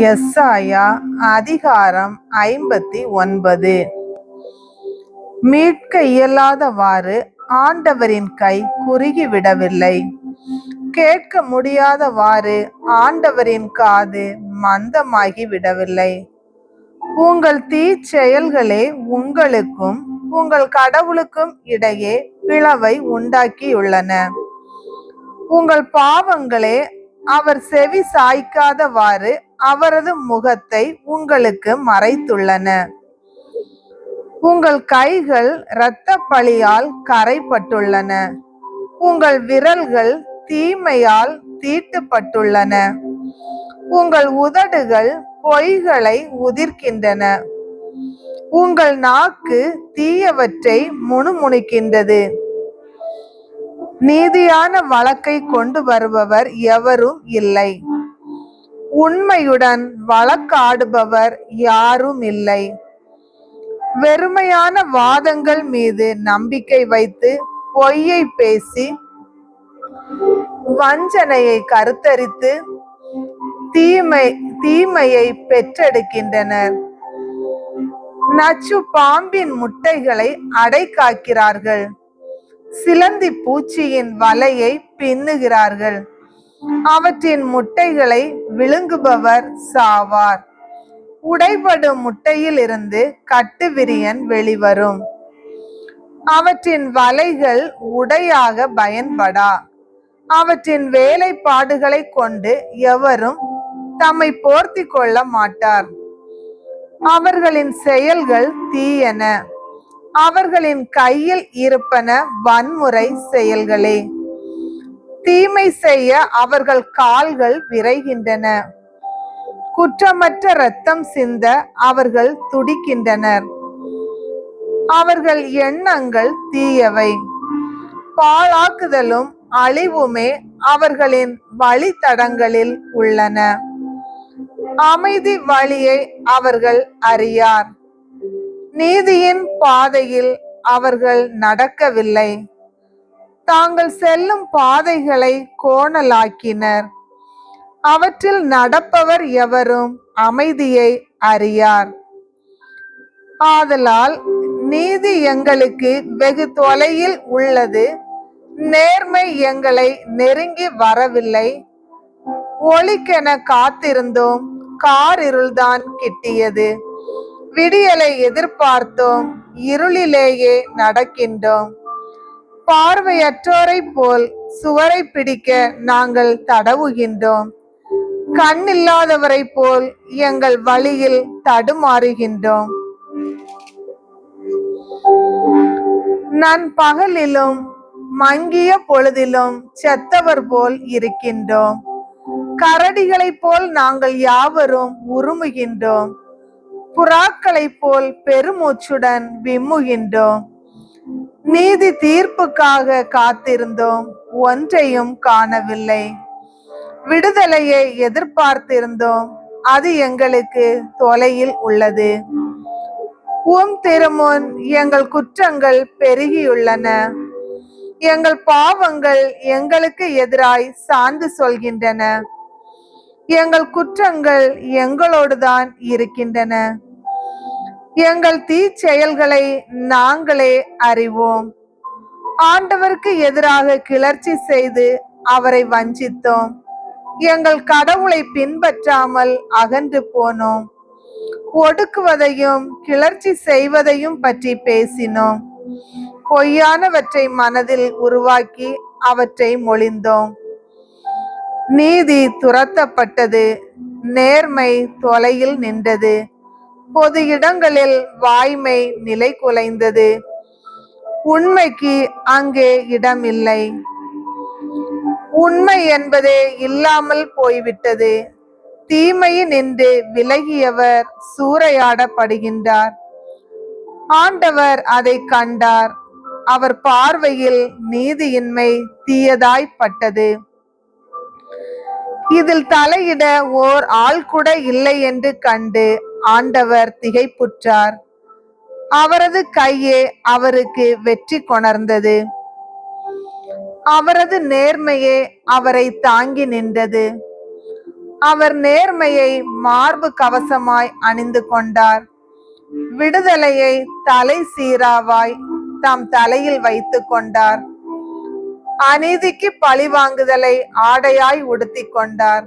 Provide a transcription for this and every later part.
எஸ்ஐயா அதிகாரம் 59. மீட்க இயலாதவாறு ஆண்டவரின் கை குறுகிவிடவில்லை, கேட்க முடியாதவாறு ஆண்டவரின் காது மந்தமாகி விடவில்லை. உங்கள் தீச்செயல்களே உங்களுக்கும் உங்கள் கடவுளுக்கும் இடையே பிளவை உண்டாக்கியுள்ளன. உங்கள் பாவங்களே அவர் செவி சாய்க்காதவாறு அவரது முகத்தை உங்களுக்கு மறைத்துள்ளன. உங்கள் கைகள் இரத்த பழியால் கரைப்பட்டுள்ளன, உங்கள் விரல்கள் தீமையால் தீட்டுப்பட்டுள்ளன, உங்கள் உதடுகள் பொய்களை உதிர்க்கின்றன, உங்கள் நாக்கு தீயவற்றை முணுமுணுக்கின்றது. நீதியான வழக்கை கொண்டு வருபவர் எவரும் இல்லை, உண்மையுடன் வழக்காடுபவர் யாரும் இல்லை. வெறுமையான வாதங்கள் மீது நம்பிக்கை வைத்து பொய்யை பேசி வஞ்சனையை கருத்தரித்து தீமையை பெற்றெடுக்கின்றனர். நச்சு பாம்பின் முட்டைகளை அடை காக்கிறார்கள், சிலந்தி பூச்சியின் வலையை பின்னுகிறார்கள். அவற்றின் முட்டைகளை விழுங்குபவர் சாவார். உடைபடும் முட்டையில் இருந்து கட்டுவிரியன் வெளிவரும். அவற்றின் வலைகள் உடையாக பயன்படா. அவற்றின் வேலைப்பாடுகளை கொண்டு எவரும் தம்மை போர்த்தி கொள்ள மாட்டார். அவர்களின் செயல்கள் தீயன, அவர்களின் கையில் இருப்பன வன்முறை செயல்களே. தீமை செய்ய அவர்கள் கால்கள் விரைகின்றன, குற்றமற்ற இரத்தம் சிந்த அவர்கள் துடிக்கின்றனர். அவர்கள் எண்ணங்கள் தீயவை, பாழாக்குதலும் அழிவுமே அவர்களின் வழித்தடங்களில் உள்ளன. அமைதி வழியை அவர்கள் அறியார், நீதியின் பாதையில் அவர்கள் நடக்கவில்லை. தாங்கள் செல்லும் பாதைகளை கோணலாக்கினர், அவற்றில் நடப்பவர் எவரும் அமைதியை அறியார். ஆதலால் நீதி எங்களுக்கு வெகு தொலையில் உள்ளது, நேர்மை எங்களை நெருங்கி வரவில்லை. ஒளிக்கென காத்திருந்தோம், காரிருள்தான் கிட்டியது. விடியலை எதிர்பார்த்தோம், இருளிலேயே நடக்கின்றோம். பார்வையற்றோரை போல் சுவரை பிடிக்க நாங்கள் தடவுகின்றோம், கண்ணில்லாதவரை போல் எங்கள் வழியில் தடுமாறுகின்றோம். நண்பகலிலும் மங்கிய பொழுதிலும் செத்தவர் போல் இருக்கின்றோம். கரடிகளைப் போல் நாங்கள் யாவரும் உருமுகின்றோம், புறாக்களைப் போல் பெருமூச்சுடன் விம்முகின்றோம். நீதி தீர்ப்புக்காக காத்திருந்தோம், ஒன்றையும் காணவில்லை. விடுதலையை எதிர்பார்த்திருந்தோம், அது எங்களுக்கு தொலையில் உள்ளது. உம் திருமுன் எங்கள் குற்றங்கள் பெருகியுள்ளன, எங்கள் பாவங்கள் எங்களுக்கு எதிராய் சான்று சொல்கின்றன. எங்கள் குற்றங்கள் எங்களோடுதான் இருக்கின்றன, எங்கள் தீச்செயல்களை நாங்களே அறிவோம். ஆண்டவருக்கு எதிராக கிளர்ச்சி செய்து அவரை வஞ்சித்தோம், எங்கள் கடவுளை பின்பற்றாமல் அகன்று போனோம். ஒடுக்குவதையும் கிளர்ச்சி செய்வதையும் பற்றி பேசினோம், பொய்யானவற்றை மனதில் உருவாக்கி அவற்றை மொழிந்தோம். நீதி துரத்தப்பட்டது, நேர்மை தொலையில் நின்றது, பொது இடங்களில் வாய்மை நிலை குலைந்தது. உண்மைக்கு அங்கே இடமில்லை, உண்மை என்பதே இல்லாமல் போய்விட்டது. தீமையினின்று விலகியவர் சூறையாடப்படுகின்றார். ஆண்டவர் அதை கண்டார், அவர் பார்வையில் நீதியின்மை தீயதாய்ப்பட்டது. இதில் தலையிட ஓர் ஆள் கூட இல்லை என்று கண்டு ஆண்டவர் திகைப்புற்றார். அவரது கையே அவருக்கு வெற்றி கொணர்ந்தது, அவரது நேர்மையே அவரை தாங்கி நின்றது. அவர் நேர்மையை மார்பு கவசமாய் அணிந்து கொண்டார். விடுதலையை தலை சீராவாய் தம் தலையில் வைத்து கொண்டார். அநீதிக்கு பழிவாங்குதலை ஆடையாய் உடுத்தி கொண்டார்.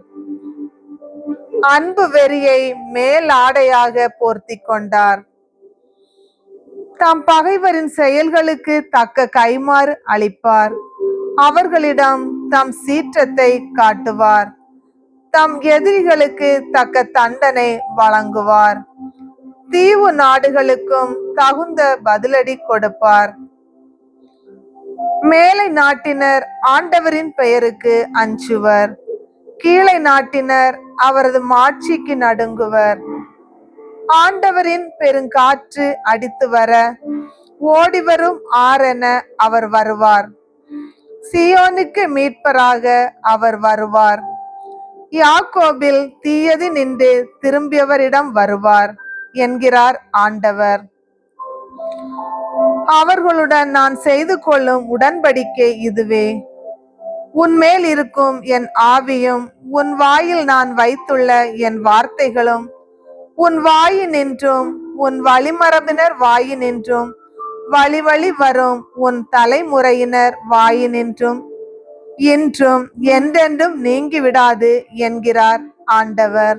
அன்பு வெறியை மேல் ஆடையாக போர்த்தி கொண்டார். தம் பகைவரின் செயல்களுக்கு தக்க கைமாறு அளிப்பார். அவர்களிடம் தம் சீற்றத்தை காட்டுவார். தம் எதிரிகளுக்கு தக்க தண்டனை வழங்குவார். தீவு நாடுகளுக்கும் தகுந்த பதிலடி கொடுப்பார். மேலை நாட்டினர் ஆண்டவரின் பெயருக்கு அஞ்சுவர். கீழை நாட்டினர் அவரது மாட்சிக்கு நடுங்குவர். ஆண்டவரின் பெருங்காற்று அடித்து வர ஓடிவரும் ஆறென அவர் வருவார். சியோனுக்கு மீட்பராக அவர் வருவார். யாக்கோபில் தீயது நின்று திரும்பியவரிடம் வருவார் என்கிறார் ஆண்டவர். அவர்களுடன் நான் செய்து கொள்ளும் உடன்படிக்கை இதுவே. உன்மேல் இருக்கும் என் ஆவியும் உன் வாயில் நான் வைத்துள்ள என் வார்த்தைகளும் உன் வாயினின்றும் உன் வழிமரபினர் வாயினின்றும் வழி வழி வரும் உன் தலைமுறையினர் வாயினின்றும் இன்றும் என்றென்றும் நீங்கிவிடாது என்கிறார் ஆண்டவர்.